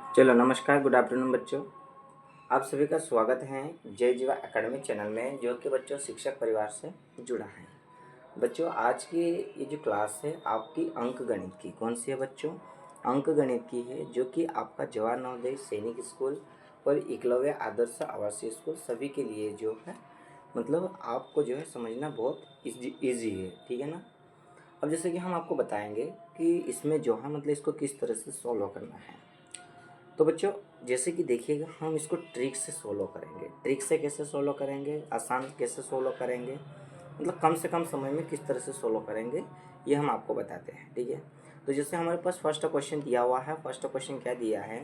चलो नमस्कार, good afternoon बच्चों। आप सभी का स्वागत है जय जीवा एकेडमी चैनल में, जो कि बच्चों शिक्षक परिवार से जुड़ा है। बच्चों आज की ये जो क्लास है आपकी अंक गणित की, कौन सी है बच्चों? अंक गणित की है, जो कि आपका जवाहर नवोदय सैनिक स्कूल और एकलव्य आदर्श आवासीय स्कूल सभी के लिए जो है मतलब आपको जो है समझना बहुत ईजी है, ठीक है ना। अब जैसे कि हम आपको बताएंगे कि इसमें जो है मतलब इसको किस तरह से सॉल्व करना है। तो बच्चों जैसे कि देखिएगा, हम इसको ट्रिक से सोलो करेंगे। ट्रिक से कैसे सोलो करेंगे, आसान कैसे सोलो करेंगे, मतलब कम से कम समय में किस तरह से सोलो करेंगे, ये हम आपको बताते हैं, ठीक है। तो जैसे हमारे पास फर्स्ट क्वेश्चन दिया हुआ है। फर्स्ट क्वेश्चन क्या दिया है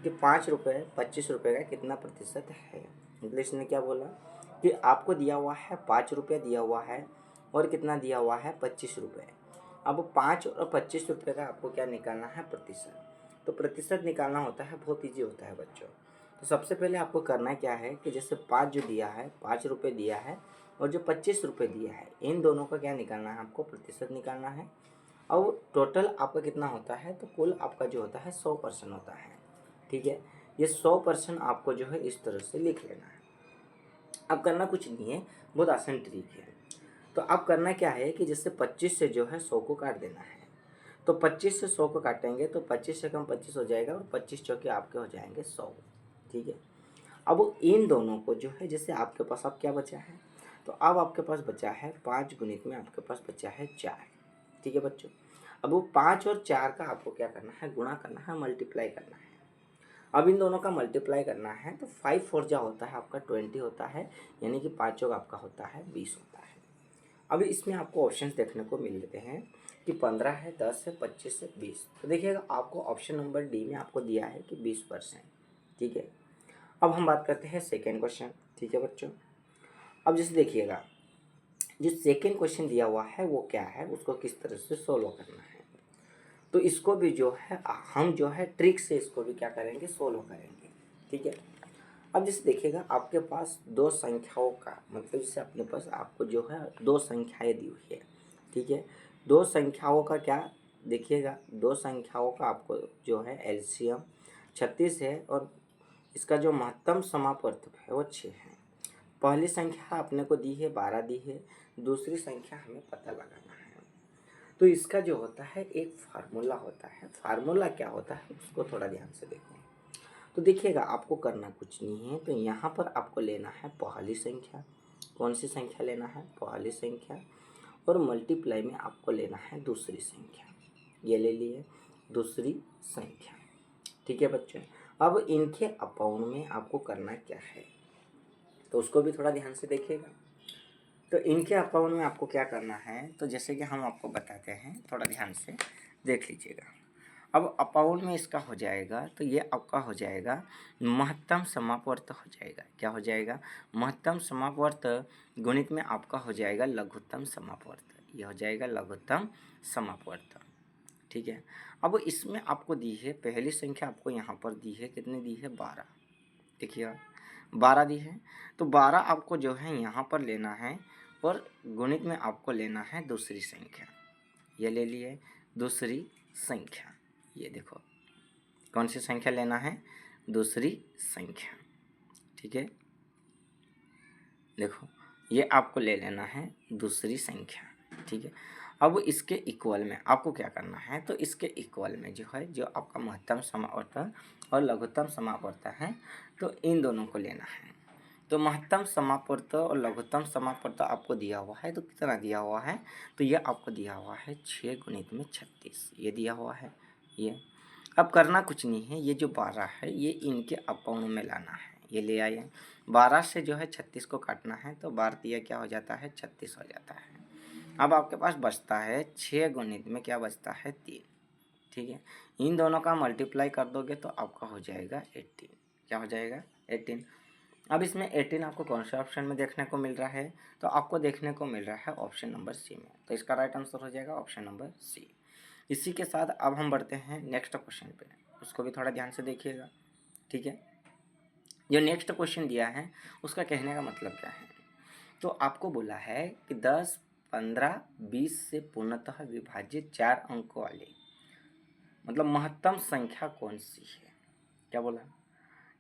कि 5 रुपये 25 रुपये का कितना प्रतिशत है। मतलब इसने क्या बोला कि आपको दिया हुआ है 5 रुपया दिया हुआ है और कितना दिया हुआ है 25 रुपये। अब 5 और 25 रुपये का आपको क्या निकालना है, प्रतिशत। तो प्रतिशत निकालना होता है, बहुत ईजी होता है बच्चों। तो सबसे पहले आपको करना क्या है कि जैसे 5 जो दिया है, 5 रुपये दिया है और जो 25 रुपये दिया है, इन दोनों का क्या निकालना है, आपको प्रतिशत निकालना है। और टोटल आपका कितना होता है, तो कुल आपका जो होता है 100% होता है, ठीक है। ये 100% आपको जो है इस तरह से लिख लेना है। अब करना कुछ नहीं है, बहुत आसान ट्रिक है। तो अब करना क्या है कि जैसे 25 से जो है 100 को काट देना है। तो 25 से 100 को काटेंगे तो 25 से कम 25 हो जाएगा और 25 चौके आपके हो जाएंगे 100, ठीक है। अब इन दोनों को जो है, जैसे आपके पास अब क्या बचा है, तो अब आपके पास बचा है 5 गुणित में आपके पास बचा है 4, ठीक है बच्चों। अब वो 5 और 4 का आपको क्या करना है, गुणा करना है, मल्टीप्लाई करना है। अब इन दोनों का मल्टीप्लाई करना है तो 5 4 जा होता है आपका 20 होता है, यानी कि 5 चौक आपका होता है 20 होता है। अब इसमें आपको ऑप्शंस देखने को मिलते हैं कि 15 है, 10 है, 25 है, 20। तो देखिएगा आपको ऑप्शन नंबर डी में आपको दिया है कि 20%, ठीक है। अब हम बात करते हैं सेकेंड क्वेश्चन, ठीक है बच्चों। अब जैसे देखिएगा, जो सेकेंड क्वेश्चन दिया हुआ है वो क्या है, उसको किस तरह से सोल्व करना है। तो इसको भी जो है हम जो है ट्रिक से इसको भी क्या करेंगे, सोल्व करेंगे, ठीक है। अब जैसे देखिएगा, आपके पास दो संख्याओं का मतलब जैसे अपने पास आपको जो है दो संख्याएं दी हुई है, ठीक है। दो संख्याओं का क्या देखिएगा, दो संख्याओं का आपको जो है एलसीएम 36 है और इसका जो महत्तम समापवर्त है वो 6 है। पहली संख्या अपने को दी है 12 दी है, दूसरी संख्या हमें पता लगाना है। तो इसका जो होता है एक फार्मूला होता है। फार्मूला क्या होता है उसको थोड़ा ध्यान से देखो। तो देखिएगा, आपको करना कुछ नहीं है, तो यहाँ पर आपको लेना है पहली संख्या। कौन सी संख्या लेना है, पहली संख्या, और मल्टीप्लाई में आपको लेना है दूसरी संख्या। ये ले लिए दूसरी संख्या, ठीक है बच्चों। अब इनके अपाउंड में आपको करना क्या है, तो उसको भी थोड़ा ध्यान से देखिएगा। तो इनके अकाउंट में आपको क्या करना है, तो जैसे कि हम आपको बताते हैं, थोड़ा ध्यान से देख लीजिएगा। अब अकाउंट में इसका हो जाएगा, तो ये आपका हो जाएगा महत्तम समापवर्त हो जाएगा। क्या हो जाएगा, महत्तम समापवर्त गुणित में आपका हो जाएगा लघुत्तम समापवर्त। ये हो जाएगा लघुत्तम समापवर्त, ठीक है। अब इसमें आपको दी है पहली संख्या, आपको यहाँ पर दी है, कितनी दी है, 12। देखिए 12 दी है, तो 12 आपको जो है यहाँ पर लेना है और गुणित में आपको लेना है दूसरी संख्या। ये ले लिए दूसरी संख्या। ये देखो कौन सी संख्या लेना है, दूसरी संख्या, ठीक है। देखो ये आपको ले लेना है दूसरी संख्या, ठीक है। अब इसके इक्वल में आपको क्या करना है, तो इसके इक्वल में जो है जो आपका महत्तम समापवर्त और लघुत्तम समापवर्त है, तो इन दोनों को लेना है। तो महत्तम समापवर्त और लघुत्तम समापवर्त आपको दिया हुआ है, तो कितना दिया हुआ है, तो ये आपको दिया हुआ है 6 गुणित में 36, ये दिया हुआ है ये। अब करना कुछ नहीं है, ये जो 12 है ये इनके अपाउंड में लाना है। ये ले आए, 12 से जो है 36 को काटना है, तो 12 दिया क्या हो जाता है, 36 हो जाता है। अब आपके पास बचता है 6 गुणित में क्या बचता है, 3, ठीक है। इन दोनों का मल्टीप्लाई कर दोगे तो आपका हो जाएगा 18। क्या हो जाएगा, 18। अब इसमें 18 आपको कौन से ऑप्शन में देखने को मिल रहा है, तो आपको देखने को मिल रहा है ऑप्शन नंबर सी में। तो इसका राइट आंसर हो जाएगा ऑप्शन नंबर सी। इसी के साथ अब हम बढ़ते हैं नेक्स्ट क्वेश्चन पे, उसको भी थोड़ा ध्यान से देखिएगा, ठीक है। जो नेक्स्ट क्वेश्चन दिया है उसका कहने का मतलब क्या है, तो आपको बोला है कि 10, 15, 20 से पूर्णतः विभाजित 4 अंकों वाली मतलब महत्तम संख्या कौन सी है। क्या बोला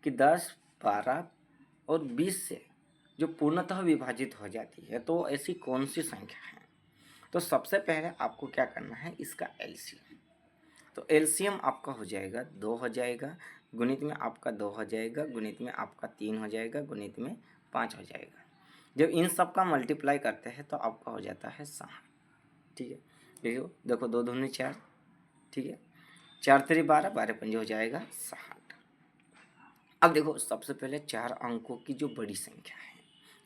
कि 10, 12 और 20 से जो पूर्णतः विभाजित हो जाती है तो ऐसी कौन सी संख्या है। तो सबसे पहले आपको क्या करना है, इसका एलसीएम। तो एलसीएम आपका हो जाएगा 2 हो जाएगा, गुणित में आपका 2 हो जाएगा, गुणित में आपका 3 हो जाएगा, गुणित में 5 हो जाएगा। जब इन सब का मल्टीप्लाई करते हैं तो आपका हो जाता है 60। ठीक है, देखो देखो 2 दूनी 4, ठीक है, 4 3 12, 12 पंजे हो जाएगा 60। अब देखो सबसे पहले 4 अंकों की जो बड़ी संख्या है,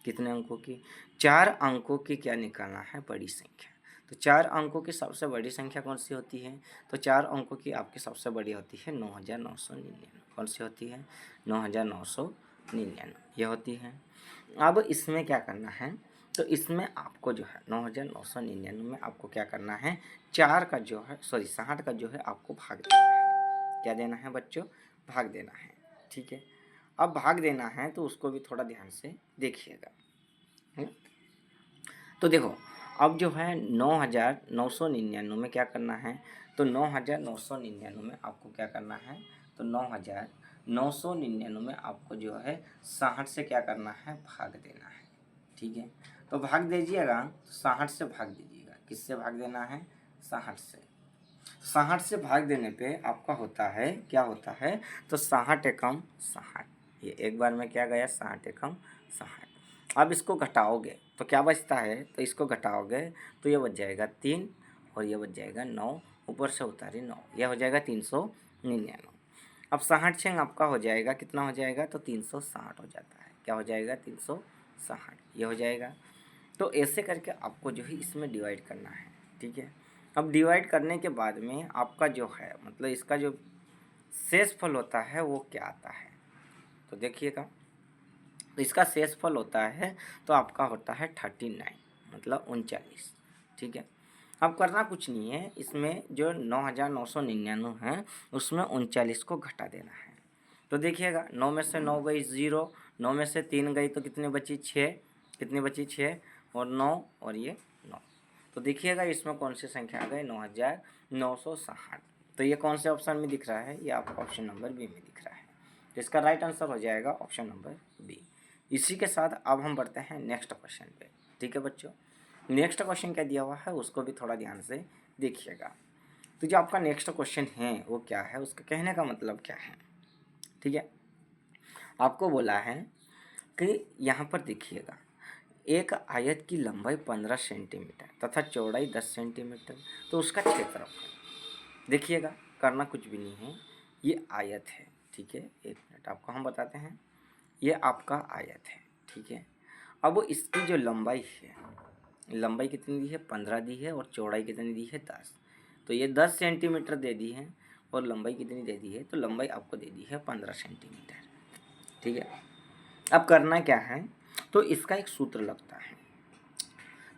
कितने अंकों की, 4 अंकों की क्या निकालना है, बड़ी संख्या। तो 4 अंकों की सबसे बड़ी संख्या कौन सी होती है, तो 4 अंकों की आपकी सबसे बड़ी होती है 9999। कौन सी होती है, 9999 ये होती है। अब इसमें क्या करना है, तो इसमें आपको जो है 9999 में आपको क्या करना है, 4 का जो है 60 का जो है आपको भाग देना है। क्या देना है बच्चों, भाग देना है। ठीक है, अब भाग देना है तो उसको भी थोड़ा ध्यान से देखिएगा। तो देखो अब जो है 9999 में क्या करना है, तो 9999 में आपको क्या करना है, तो 9999 में आपको जो है 60 से क्या करना है, भाग देना है। ठीक है, तो भाग दीजिएगा, 60 से भाग दीजिएगा। किससे भाग देना है, 60 से। 60 से भाग देने पे आपका होता है, क्या होता है, तो 60 एकम 60। ये एक बार में क्या गया, 60 एकम 60। अब इसको घटाओगे तो क्या बचता है, तो इसको घटाओगे तो ये बच जाएगा 3 और ये बच जाएगा 9, ऊपर से उतारी 9, यह हो जाएगा 399। अब 60 छंग आपका हो जाएगा, कितना हो जाएगा, तो 360 हो जाता है। क्या हो जाएगा, 360 ये हो जाएगा। तो ऐसे करके आपको जो है इसमें डिवाइड करना है। ठीक है, अब डिवाइड करने के बाद में आपका जो है मतलब इसका जो शेषफल होता है वो क्या आता है, तो देखिएगा, तो इसका शेषफल होता है तो आपका होता है 39, मतलब 39। ठीक है, अब करना कुछ नहीं है, इसमें जो 9999 है उसमें 39 को घटा देना है। तो देखिएगा 9 में से 9 गई 0, 9 में से 3 गई तो कितनी बची 6, कितनी बची 6 और 9 और ये 9। तो देखिएगा इसमें कौन सी संख्या आ गई, 9960। तो ये कौन से ऑप्शन में दिख रहा है, ये आपका ऑप्शन नंबर बी में दिख रहा है। तो इसका राइट आंसर हो जाएगा ऑप्शन नंबर बी। इसी के साथ अब हम बढ़ते हैं नेक्स्ट क्वेश्चन पे। ठीक है बच्चों, नेक्स्ट क्वेश्चन क्या दिया हुआ है उसको भी थोड़ा ध्यान से देखिएगा। तो जो आपका नेक्स्ट क्वेश्चन है वो क्या है, उसका कहने का मतलब क्या है। ठीक है, आपको बोला है कि यहाँ पर देखिएगा, एक आयत की लंबाई 15 सेंटीमीटर तथा चौड़ाई 10 सेंटीमीटर, तो उसका क्षेत्रफल देखिएगा, करना कुछ भी नहीं है, ये आयत है। ठीक है, एक मिनट आपको हम बताते हैं, ये आपका आयत है। ठीक है, अब इसकी जो लंबाई है, लंबाई कितनी दी है, 15 दी है, और चौड़ाई कितनी दी है, 10। तो ये 10 सेंटीमीटर दे दी है और लंबाई कितनी दे दी है, तो लंबाई आपको दे दी है 15 सेंटीमीटर। ठीक है, अब करना क्या है, तो इसका एक सूत्र लगता है।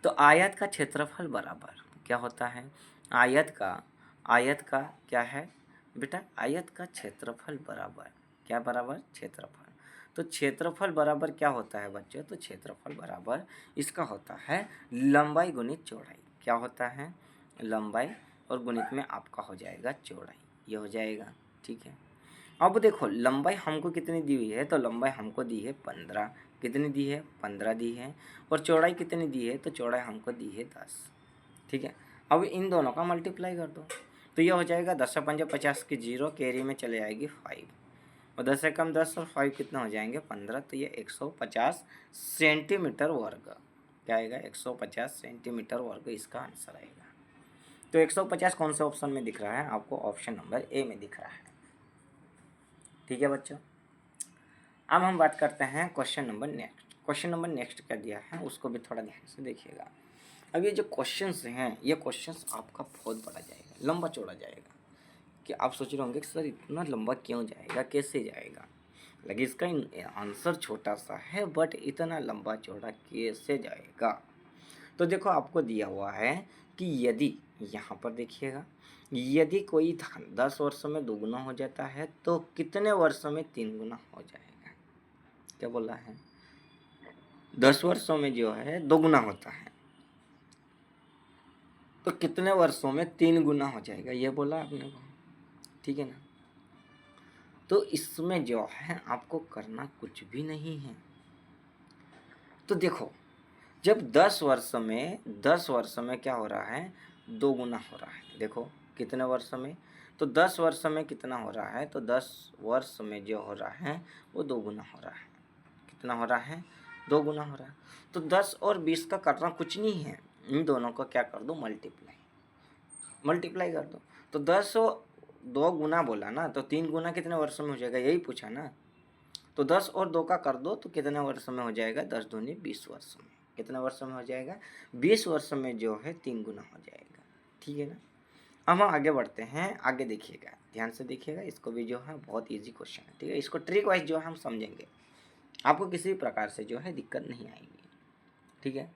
तो आयत का क्षेत्रफल बराबर क्या होता है, आयत का क्या है बेटा, आयत का क्षेत्रफल बराबर क्या, बराबर क्षेत्रफल। तो क्षेत्रफल बराबर क्या होता है बच्चों, तो क्षेत्रफल बराबर इसका होता है लंबाई गुणित चौड़ाई। क्या होता है, लंबाई और गुणित में आपका हो जाएगा चौड़ाई, ये हो जाएगा। ठीक है, अब देखो लंबाई हमको कितनी दी हुई है, तो लंबाई हमको दी है 15, कितनी दी है, 15 दी है, और चौड़ाई कितनी दी है, तो चौड़ाई हमको दी है 10। ठीक है, अब इन दोनों का मल्टीप्लाई कर दो तो ये हो जाएगा 10 पंजे 50 की 0, कैरी में चले आएगी 5, और 10 से कम 10 और 5 कितना हो जाएंगे 15, तो ये 150 सेंटीमीटर वर्ग। क्या आएगा, 150 सेंटीमीटर वर्ग इसका आंसर आएगा। तो 150 कौन से ऑप्शन में दिख रहा है, आपको ऑप्शन नंबर ए में दिख रहा है। ठीक है बच्चों, अब हम बात करते हैं question number next. Question number next क्या दिया है उसको भी थोड़ा ध्यान से देखिएगा। अब ये जो क्वेश्चंस हैं, ये क्वेश्चंस आपका बहुत बड़ा जाएगा, लंबा चौड़ा जाएगा, कि आप सोच रहे होंगे कि सर इतना लंबा क्यों जाएगा, कैसे जाएगा, लेकिन इसका आंसर छोटा सा है बट इतना लंबा चौड़ा कैसे जाएगा। तो देखो आपको दिया हुआ है कि यदि, यहाँ पर देखिएगा, यदि कोई धन 10 वर्षों में दोगुना हो जाता है तो कितने वर्षों में 3 गुना हो जाएगा। क्या बोला है, 10 वर्षों में जो है दोगुना होता है तो कितने वर्षों में 3 गुना हो जाएगा, ये बोला आपने को। ठीक है ना, तो इसमें जो है आपको करना कुछ भी नहीं है। तो देखो, जब 10 वर्ष में क्या हो रहा है, 2 गुना हो रहा है। देखो कितने वर्ष में, तो 10 वर्ष में कितना हो रहा है, तो 10 वर्ष में जो हो रहा है वो 2 गुना हो रहा है। कितना हो रहा है, 2 गुना हो रहा है। तो 10 और 20 का करना कुछ नहीं है, इन दोनों को क्या कर दो, मल्टीप्लाई कर दो। तो 10 और 2 गुना बोला ना, तो 3 गुना कितने वर्ष में हो जाएगा, यही पूछा ना। तो 10 और 2 का कर दो तो कितने वर्ष में हो जाएगा, 10 दूनी 20 वर्ष में। कितने वर्ष में हो जाएगा, 20 वर्ष में जो है 3 गुना हो जाएगा। ठीक है ना। अब हम आगे बढ़ते हैं, आगे देखिएगा, ध्यान से देखिएगा, इसको भी जो है बहुत इजी क्वेश्चन है। ठीक है, इसको ट्रिक वाइज जो है हम समझेंगे, आपको किसी भी प्रकार से जो है दिक्कत नहीं आएगी। ठीक है।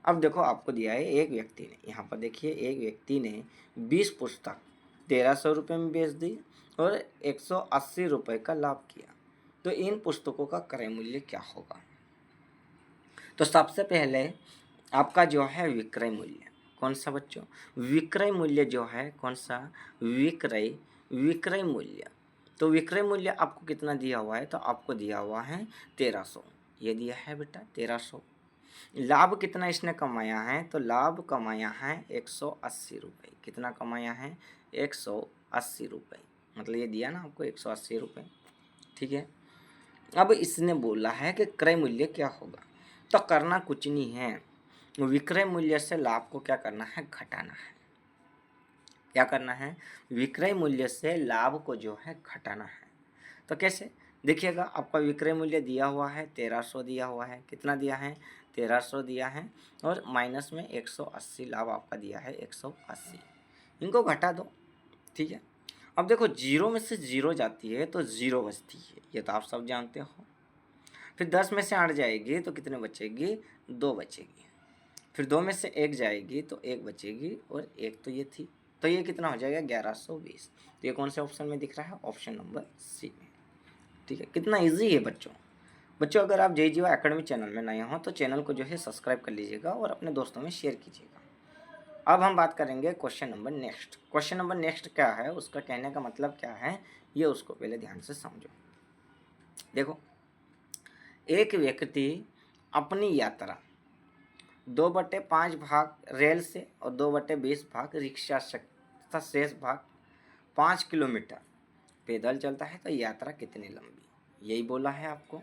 अब देखो आपको दिया है, एक व्यक्ति ने, यहाँ पर देखिए, एक व्यक्ति ने 20 पुस्तक 1300 रुपये में बेच दी और 180 रुपये का लाभ किया। तो इन पुस्तकों का क्रय मूल्य क्या होगा। तो सबसे पहले आपका जो है विक्रय मूल्य, कौन सा बच्चों, विक्रय मूल्य जो है कौन सा, विक्रय मूल्य। तो विक्रय मूल्य आपको कितना दिया हुआ है, तो आपको दिया हुआ है 1300, ये दिया है बेटा 1300। लाभ कितना इसने कमाया है, तो लाभ कमाया है 180 रुपये। कितना कमाया है, 180 रुपये, मतलब ये दिया ना आपको 180 रुपये। ठीक है। अब इसने बोला है कि क्रय मूल्य क्या होगा, तो करना कुछ नहीं है, विक्रय मूल्य से लाभ को क्या करना है, घटाना है। क्या करना है, विक्रय मूल्य से लाभ को जो है घटाना है। तो कैसे, देखिएगा, आपका विक्रय मूल्य दिया हुआ है 1300 दिया हुआ है, कितना दिया है, 1300 दिया है, और माइनस में 180 लाभ आपका दिया है 180, इनको घटा दो। ठीक है। अब देखो, जीरो में से जीरो जाती है तो जीरो बचती है, ये तो आप सब जानते हो। फिर 10 में से 8 जाएगी तो कितने बचेगी, 2 बचेगी। फिर 2 में से 1 जाएगी तो 1 बचेगी, और 1 तो ये थी, तो ये कितना हो जाएगा, 1120। तो ये कौन से ऑप्शन में दिख रहा है, ऑप्शन नंबर सी में। ठीक है, कितना ईजी है बच्चों अगर आप जय जीवा एकेडमी चैनल में नए हो तो चैनल को जो है सब्सक्राइब कर लीजिएगा और अपने दोस्तों में शेयर कीजिएगा। अब हम बात करेंगे question number next. Question number next क्या है, उसका कहने का मतलब क्या है, ये उसको पहले ध्यान से समझो। देखो, एक व्यक्ति अपनी यात्रा 2/5 भाग रेल से और 2/20 भाग रिक्शा से तथा शेष भाग 5 किलोमीटर पैदल चलता है, तो यात्रा कितनी लंबी, यही बोला है आपको।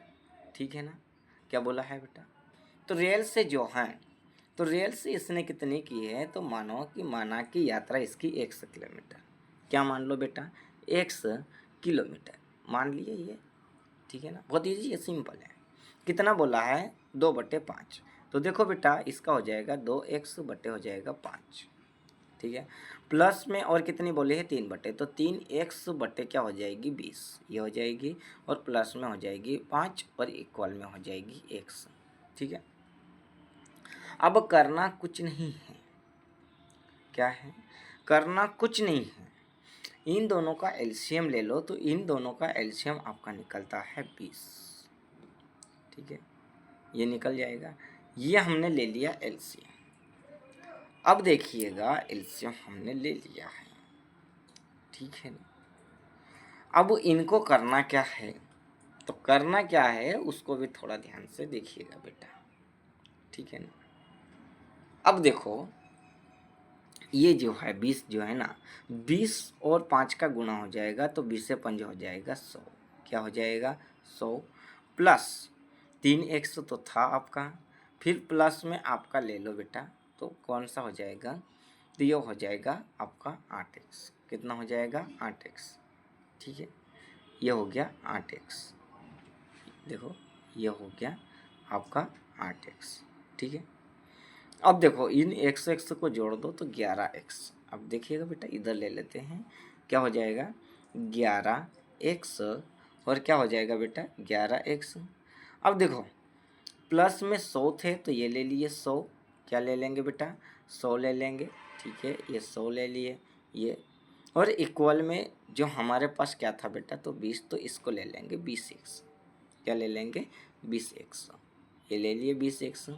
ठीक है ना, क्या बोला है बेटा, तो रेल से जो है, तो रेल से इसने कितनी की है, तो माना कि यात्रा इसकी 100 किलोमीटर, क्या मान लो बेटा, 100 किलोमीटर मान लिए ये। ठीक है ना, बहुत ईजी है, सिंपल है। कितना बोला है, 2/5, तो देखो बेटा इसका हो जाएगा 2x बटे हो जाएगा 5। ठीक है, प्लस में और कितनी बोली है, 3/, तो 3x बटे क्या हो जाएगी, 20, ये हो जाएगी, और प्लस में हो जाएगी 5 और इक्वल में हो जाएगी x। ठीक है। अब करना कुछ नहीं है, क्या है, करना कुछ नहीं है, इन दोनों का एलसीएम ले लो, तो इन दोनों का एलसीएम आपका निकलता है 20। ठीक है, ये निकल जाएगा, ये हमने ले लिया एलसीएम। अब देखिएगा, एलसीएम हमने ले लिया है। ठीक है ना, अब इनको करना क्या है, तो करना क्या है उसको भी थोड़ा ध्यान से देखिएगा बेटा। ठीक है ना, अब देखो, ये जो है 20 जो है ना, 20 और 5 का गुणा हो जाएगा, तो 20 से 5 हो जाएगा 100, क्या हो जाएगा 100, प्लस 3x तो था आपका, फिर प्लस में आपका ले लो बेटा, तो कौन सा हो जाएगा, तो ये हो जाएगा आपका 8x, कितना हो जाएगा 8x। ठीक है, ये हो गया 8x, देखो ये हो गया आपका 8x। ठीक है, अब देखो इन x को जोड़ दो तो 11x। अब देखिएगा बेटा, इधर ले लेते हैं, क्या हो जाएगा 11x, और क्या हो जाएगा बेटा 11x। अब देखो, प्लस में 100 थे तो ये ले लिए 100, क्या ले लेंगे बेटा 100 ले लेंगे। ठीक है, ये 100 ले लिए ये, और इक्वल में जो हमारे पास क्या था बेटा, तो 20, तो इसको ले लेंगे 20x, क्या ले लेंगे 20x, ये ले लिए 20x।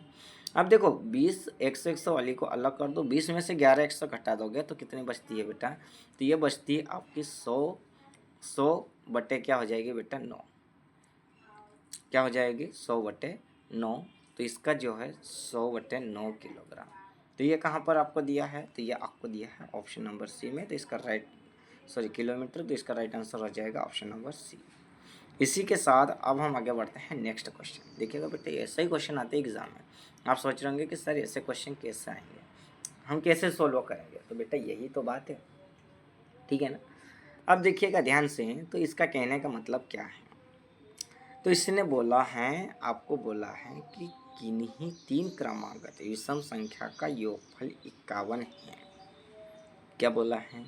अब देखो 20x वाली को अलग कर दो, 20 में से 11x घटा दोगे तो कितनी बचती है बेटा, तो ये बचती है आपकी 100 बटे क्या हो जाएगी बेटा 9, क्या हो जाएगी 100/9। तो इसका जो है 100/9 किलोग्राम। तो ये कहाँ पर आपको दिया है, तो ये आपको दिया है ऑप्शन नंबर सी में। तो इसका किलोमीटर, तो इसका राइट आंसर हो जाएगा ऑप्शन नंबर सी। इसी के साथ अब हम आगे बढ़ते हैं नेक्स्ट क्वेश्चन। देखिएगा बेटा ऐसे ही क्वेश्चन आते हैं एग्जाम में। आप सोच रहे होंगे कि सर ऐसे क्वेश्चन कैसे आएंगे, हम कैसे सोल्व करेंगे। तो बेटा यही तो बात है, ठीक है ना। अब देखिएगा ध्यान से, तो इसका कहने का मतलब क्या है। तो इसने बोला है, आपको बोला है कि किन्हीं 3 क्रमागत विषम संख्या का योगफल 51 है। क्या बोला है,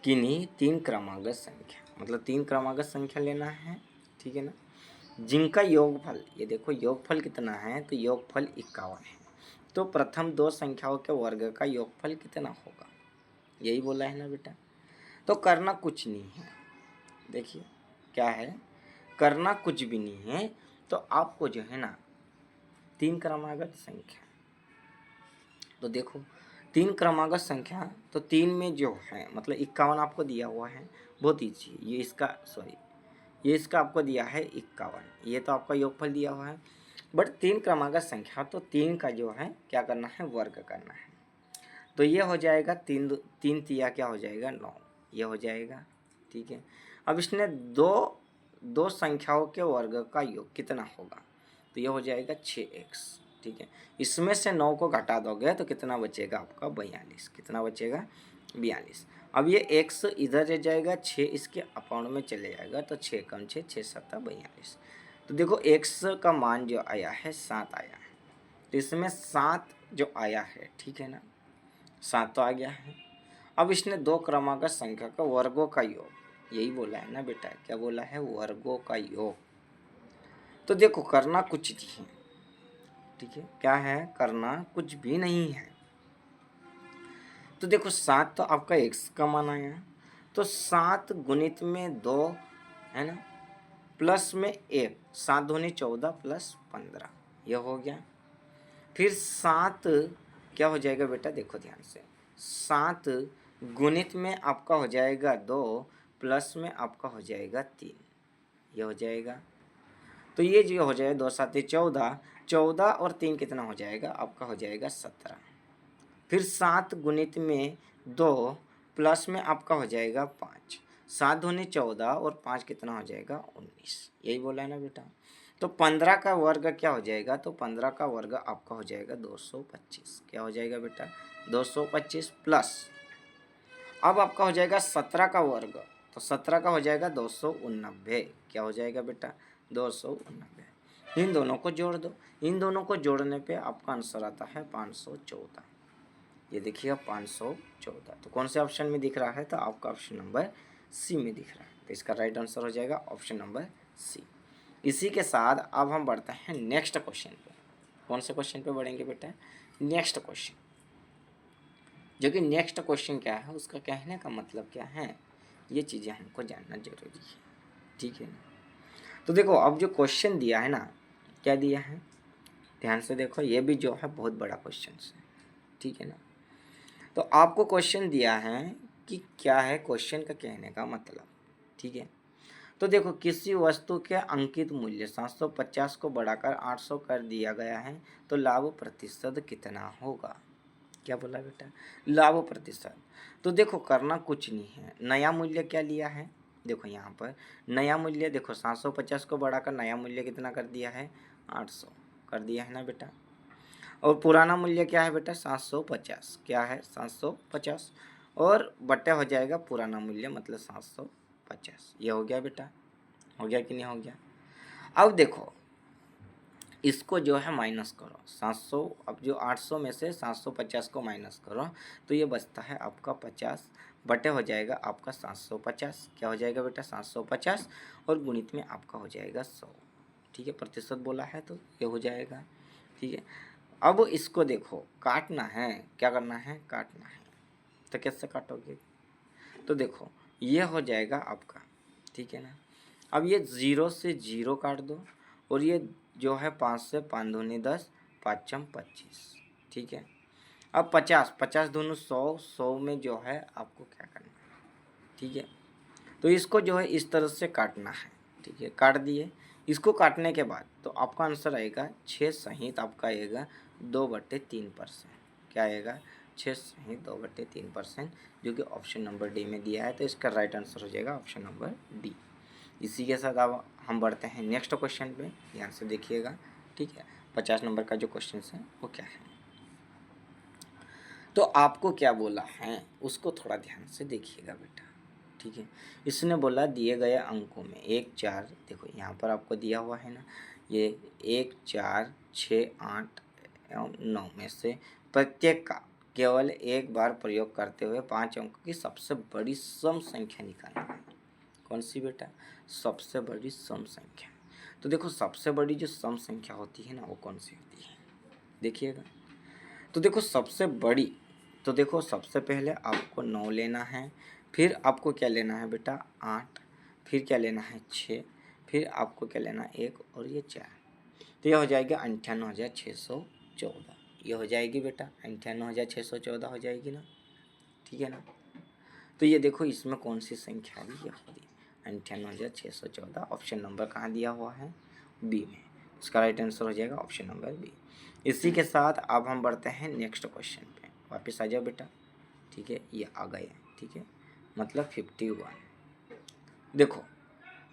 किन्हीं 3 क्रमागत संख्या, मतलब 3 क्रमागत संख्या लेना है, ठीक है ना, जिनका योगफल, ये देखो योगफल कितना है, तो योगफल 51 है। तो प्रथम 2 संख्याओं के वर्ग का योगफल कितना होगा, यही बोला है ना बेटा। तो करना कुछ नहीं है, देखिए क्या है, करना कुछ भी नहीं है। तो आपको जो है ना 3 क्रमागत संख्या, तो देखो 3 क्रमागत संख्या, तो 3 में जो है मतलब 51 आपको दिया हुआ है, बहुत ईजी। ये इसका आपको दिया है 51, ये तो आपका योगफल दिया हुआ है। बट 3 क्रमागत संख्या, तो 3 का जो है क्या करना है, वर्ग करना है। तो ये हो जाएगा 3 तिया क्या हो जाएगा 9, ये हो जाएगा, ठीक है। अब इसने दो संख्याओं के वर्ग का योग कितना होगा, तो ये हो जाएगा 6x, ठीक है। इसमें से 9 को घटा दोगे तो कितना बचेगा आपका 42, कितना बचेगा 42। अब ये x इधर रह जाएगा, 6 इसके अपाउंड में चले जाएगा, तो 6 कम 6, 6 7 42। तो देखो x का मान जो आया है 7 आया है, तो इसमें 7 जो आया है, ठीक है ना, 7 तो आ गया है। अब इसने 2 क्रमागत संख्या का वर्गों का योग, यही बोला है ना बेटा, क्या बोला है, वर्गों का योग। तो देखो करना कुछ नहीं है, ठीक है, क्या है, करना कुछ भी नहीं है। तो देखो 7 तो आपका x का मान आया, तो 7 गुणित में 2 है ना, प्लस में 1, 7 दूनी 14 प्लस 15, यह हो गया। फिर 7 क्या हो जाएगा बेटा, देखो ध्यान से, 7 गुणित में आपका हो जाएगा 2, प्लस में आपका हो जाएगा 3, ये हो जाएगा। तो ये जो हो जाएगा 2 7 14, 14 और 3 कितना हो जाएगा आपका, हो जाएगा 17। फिर 7 गुणित में 2, प्लस में आपका हो जाएगा 5, 7 दूनी 14 और 5 कितना हो जाएगा 19, यही बोला है ना बेटा। तो 15 का वर्ग क्या हो जाएगा, तो 15 का वर्ग आपका हो जाएगा 225, क्या हो जाएगा बेटा 225, प्लस अब आपका हो जाएगा 17 का वर्ग, तो 17 का हो जाएगा 289, क्या हो जाएगा बेटा 289। इन दोनों को जोड़ दो, इन दोनों को जोड़ने पे आपका आंसर आता है 514, ये देखिएगा 514। तो कौन से ऑप्शन में दिख रहा है, तो आपका ऑप्शन नंबर सी में दिख रहा है। तो इसका राइट आंसर हो जाएगा ऑप्शन नंबर सी। इसी के साथ अब हम बढ़ते हैं नेक्स्ट क्वेश्चन पे। कौन से क्वेश्चन पे बढ़ेंगे बेटा, नेक्स्ट क्वेश्चन, जो कि नेक्स्ट क्वेश्चन क्या है, उसका कहने का मतलब क्या है, ये चीज़ें हमको जानना जरूरी है, ठीक है ना। तो देखो अब जो क्वेश्चन दिया है ना, क्या दिया है, ध्यान से देखो, ये भी जो है बहुत बड़ा क्वेश्चन है, ठीक है ना। तो आपको क्वेश्चन दिया है कि क्या है क्वेश्चन का कहने का मतलब, ठीक है। तो देखो किसी वस्तु के अंकित मूल्य 750 को बढ़ाकर 800 कर दिया गया है, तो लाभ प्रतिशत कितना होगा, क्या बोला बेटा, लाभ प्रतिशत। तो देखो करना कुछ नहीं है, नया मूल्य क्या लिया है, देखो यहाँ पर नया मूल्य देखो 750 को बढ़ाकर नया मूल्य कितना कर दिया है 800 कर दिया है ना बेटा। और पुराना मूल्य क्या है बेटा 750, क्या है 750, और बटे हो जाएगा पुराना मूल्य मतलब 750, ये हो गया बेटा, हो गया कि नहीं हो गया। अब देखो इसको जो है माइनस करो 700, अब जो 800 में से 750 को माइनस करो, तो ये बचता है आपका 50, बटे हो जाएगा आपका 750, क्या हो जाएगा बेटा 750, और गुणित में आपका हो जाएगा 100, ठीक है, प्रतिशत बोला है तो ये हो जाएगा, ठीक है। अब इसको देखो काटना है, क्या करना है, काटना है। तो कैसे काटोगे, तो देखो ये हो जाएगा आपका, ठीक है ना। अब ये 0 से 0 काट दो, और ये जो है 5 से 5 दूनी 10, 5 चम 25, ठीक है। अब 50 50 दूनी 100, 100 में जो है आपको क्या करना है, ठीक है। तो इसको जो है इस तरह से काटना है, ठीक है, काट दिए। इसको काटने के बाद तो आपका आंसर आएगा 6 सहित आपका आएगा 2/3%। क्या आएगा? 6 सहित 2/3%, जो कि ऑप्शन नंबर डी में दिया है। तो इसका राइट आंसर हो जाएगा ऑप्शन नंबर डी। इसी के साथ अब हम बढ़ते हैं नेक्स्ट क्वेश्चन पे, ध्यान से देखिएगा, ठीक है। 50 नंबर का जो क्वेश्चन है वो क्या है, तो आपको क्या बोला है उसको थोड़ा ध्यान से देखिएगा बेटा, ठीक है। इसने बोला दिए गए अंकों में 1, 4, देखो यहाँ पर आपको दिया हुआ है ना, ये 1, 4, 6, 8 एवं 9 में से प्रत्येक का केवल एक बार प्रयोग करते हुए 5 अंकों की सबसे बड़ी सम संख्या निकालना है। कौन सी बेटा? सबसे बड़ी सम संख्या। तो देखो सबसे बड़ी जो सम संख्या होती है ना वो कौन सी होती है, देखिएगा। तो देखो सबसे बड़ी, तो देखो सबसे पहले आपको 9 लेना है, फिर आपको क्या लेना है बेटा 8, फिर क्या लेना है 6, फिर आपको क्या लेना है 1 और ये 4। तो यह हो जाएगा 98,614। ये हो जाएगी बेटा 98,614 हो जाएगी ना, ठीक है ना। तो ये देखो इसमें कौन सी संख्या है, ये होगी 98,614। ऑप्शन नंबर कहाँ दिया हुआ है? बी में। इसका राइट आंसर हो जाएगा ऑप्शन नंबर बी। इसी के साथ अब हम बढ़ते हैं नेक्स्ट क्वेश्चन पे। वापस आ जाओ बेटा, ठीक है, ये आ गए, ठीक है, मतलब 51। देखो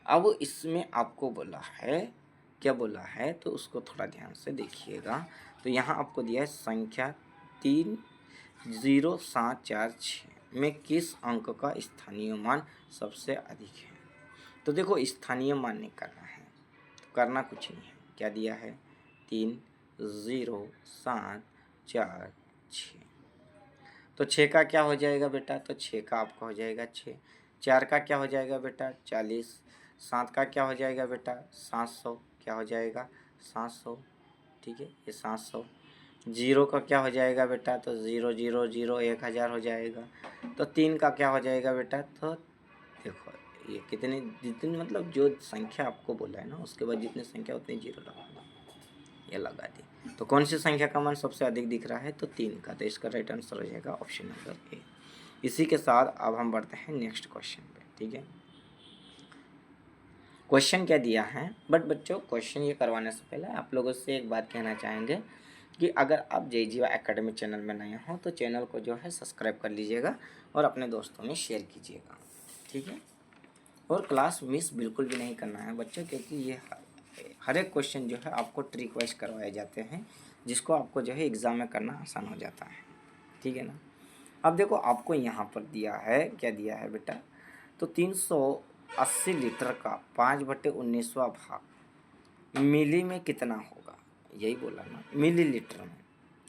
अब इसमें आपको बोला है, क्या बोला है, तो उसको थोड़ा ध्यान से देखिएगा। तो यहाँ आपको दिया है संख्या 30746 में किस अंक का स्थानीय मान सबसे अधिक है। तो देखो स्थानीय मान निकालना है, तो करना कुछ नहीं है, क्या दिया है 30746। तो 6 का क्या हो जाएगा बेटा, तो 6 का आपका हो जाएगा 6, 4 का क्या हो जाएगा बेटा 40, 7 का क्या हो जाएगा बेटा 700, क्या हो जाएगा 700, ठीक है, ये 700। 0 का क्या हो जाएगा बेटा, तो 0 0 0 1000 हो जाएगा। तो 3 का क्या हो जाएगा बेटा, तो देखो ये कितनी, जितनी मतलब जो संख्या आपको बोला है ना उसके बाद जितनी संख्या उतनी 0 लगा दो, ये लगा दी। तो कौन सी संख्या का मान सबसे अधिक दिख रहा है, तो 3 का। तो इसका राइट आंसर हो जाएगा ऑप्शन नंबर ए। इसी के साथ अब हम बढ़ते हैं नेक्स्ट क्वेश्चन पे, ठीक है। क्वेश्चन क्या दिया है, बट बच्चों क्वेश्चन ये करवाने से पहले आप लोगों से एक बात कहना चाहेंगे कि अगर आप जय जीवा एकेडमी चैनल में नए हो तो चैनल को जो है सब्सक्राइब कर लीजिएगा और अपने दोस्तों में शेयर कीजिएगा, ठीक है। और क्लास मिस बिल्कुल भी नहीं करना है बच्चों, क्योंकि ये हर एक क्वेश्चन जो है आपको ट्रिक वाइज करवाए जाते हैं, जिसको आपको जो है एग्ज़ाम में करना आसान हो जाता है, ठीक है ना। अब देखो आपको यहाँ पर दिया है, क्या दिया है बेटा, तो 380 लीटर का 5/19वां भाग मिली में कितना होगा, यही बोला ना, मिलीलीटर में।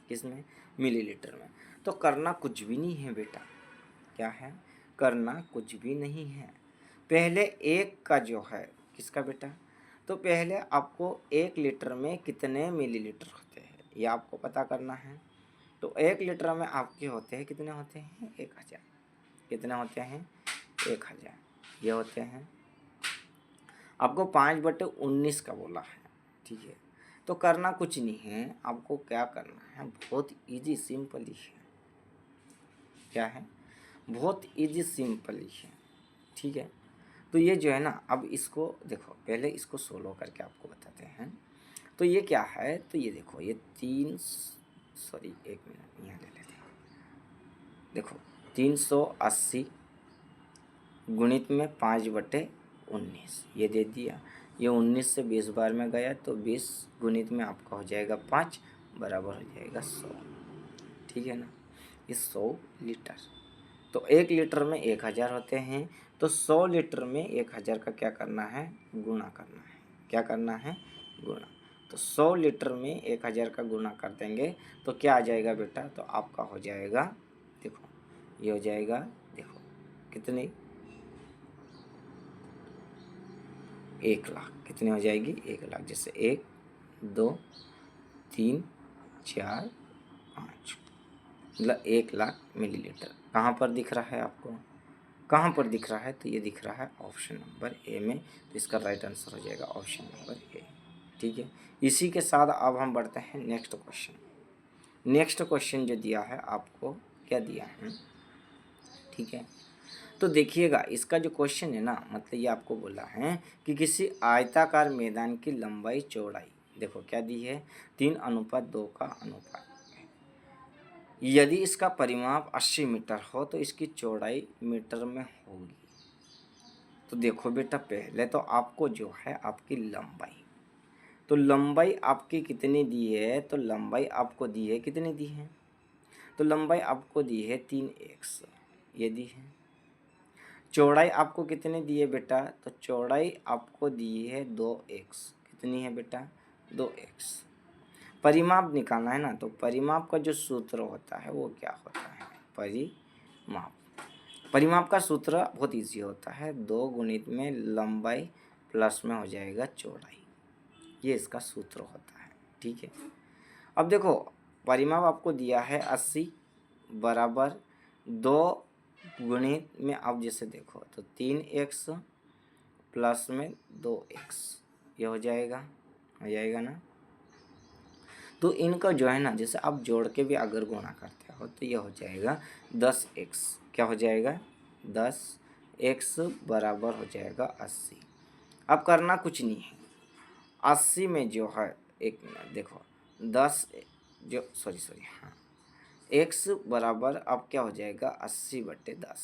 किसमें? मिलीलीटर में। तो करना कुछ भी नहीं है बेटा, क्या है, करना कुछ भी नहीं है। पहले एक का जो है किसका बेटा, तो पहले आपको 1 लीटर में कितने मिलीलीटर होते हैं ये आपको पता करना है। तो 1 लीटर में आपके होते हैं, कितने होते हैं 1000, कितने होते हैं 1000, ये होते हैं। आपको 5/19 का बोला है, ठीक है। तो करना कुछ नहीं है, आपको क्या करना है, बहुत इजी सिंपल ही है, क्या है, बहुत इजी सिंपल ही है, ठीक है। तो ये जो है ना, अब इसको देखो, पहले इसको सोल्व करके आपको बताते हैं। तो ये क्या है, तो ये देखो ये 1 मिनट यहाँ ले लेते हैं। देखो 380 गुणित में 5/19 ये दे दिया, ये 19 से 20 बार में गया तो 20 गुणित में आपका हो जाएगा 5 बराबर हो जाएगा 100, ठीक है ना। ये 100 लीटर। तो 1 लीटर में 1000 होते हैं, तो 100 लीटर में 1000 का क्या करना है, गुणा करना है। क्या करना है, गुणा। तो 100 लीटर में 1000 का गुणा कर देंगे तो क्या आ जाएगा बेटा, तो आपका हो जाएगा, देखो ये हो जाएगा, देखो कितनी, 1 लाख। कितनी हो जाएगी, 1 लाख। जैसे 1 2 3 4 5, मतलब 1 लाख मिलीलीटर। कहाँ पर दिख रहा है आपको, कहाँ पर दिख रहा है, तो ये दिख रहा है ऑप्शन नंबर ए में। तो इसका राइट आंसर हो जाएगा ऑप्शन नंबर ए, ठीक है। इसी के साथ अब हम बढ़ते हैं नेक्स्ट क्वेश्चन। नेक्स्ट क्वेश्चन जो दिया है आपको, क्या दिया है, ठीक है। तो तो देखिएगा इसका जो क्वेश्चन है ना, मतलब ये आपको बोला है कि किसी आयताकार मैदान की लंबाई चौड़ाई, देखो क्या दी है, 3:2 का अनुपात। यदि इसका परिमाप 80 मीटर हो तो इसकी चौड़ाई मीटर में होगी। तो देखो बेटा, पहले तो आपको जो है आपकी लंबाई, तो लंबाई आपकी कितनी दी है, तो लंबाई आपको दी है, कितनी दी है, तो लंबाई आपको दी है 3x, ये दी है। चौड़ाई आपको कितनी दी है बेटा, तो चौड़ाई आपको दी है 2x, कितनी है बेटा, 2x। परिमाप निकालना है ना, तो परिमाप का जो सूत्र होता है वो क्या होता है, परिमाप। परिमाप का सूत्र बहुत इजी होता है, 2 गुणित में लंबाई प्लस में हो जाएगा चौड़ाई, ये इसका सूत्र होता है। ठीक है, अब देखो परिमाप आपको दिया है 80 बराबर 2 गुणित में, आप जैसे देखो तो 3x प्लस में 2x, ये हो जाएगा ना। तो इनका जो है ना, जैसे आप जोड़ के भी अगर गुणा करते हो तो ये हो जाएगा 10x, क्या हो जाएगा, 10x बराबर हो जाएगा 80। अब करना कुछ नहीं है, 80 में जो है, एक मिनट देखो, 10 जो हाँ, x बराबर अब क्या हो जाएगा 80/10,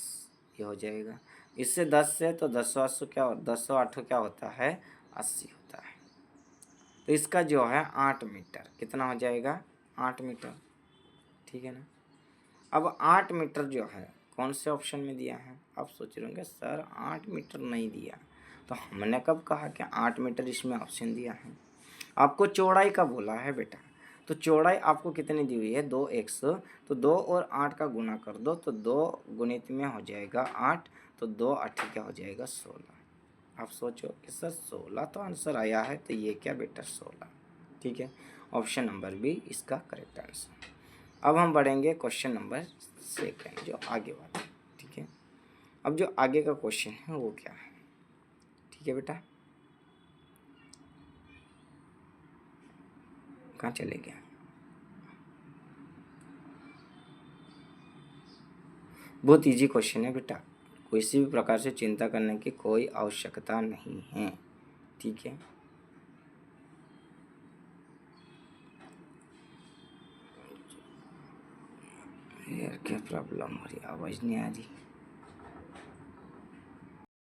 ये हो जाएगा। इससे 10 से तो 10 क्या हो, 10 क्या होता है, 80 होता है। तो इसका जो है 8 मीटर, कितना हो जाएगा, 8 मीटर। ठीक है ना। अब 8 मीटर जो है कौन से ऑप्शन में दिया है, आप सोच रहे होंगे सर 8 मीटर नहीं दिया, तो हमने कब कहा कि 8 मीटर इसमें ऑप्शन दिया है, आपको चौड़ाई का बोला है बेटा। तो चौड़ाई आपको कितनी दी हुई है, 2x, तो 2 और 8 का गुणा कर दो, तो 2 गुणित में हो जाएगा 8, तो 2 8 क्या हो जाएगा 16। आप सोचो कि सर 16 तो आंसर आया है, तो ये क्या बेटा 16। ठीक है, ऑप्शन नंबर बी इसका करेक्ट आंसर। अब हम बढ़ेंगे क्वेश्चन नंबर 2 जो आगे वाला। ठीक है, अब जो आगे का क्वेश्चन है वो क्या है, ठीक है बेटा, कहाँ चले गया, बहुत इजी क्वेश्चन है बेटा, किसी भी प्रकार से चिंता करने की कोई आवश्यकता नहीं है। ठीक है, यार क्या प्रॉब्लम हो रही है, आवाज़ नहीं आ रही।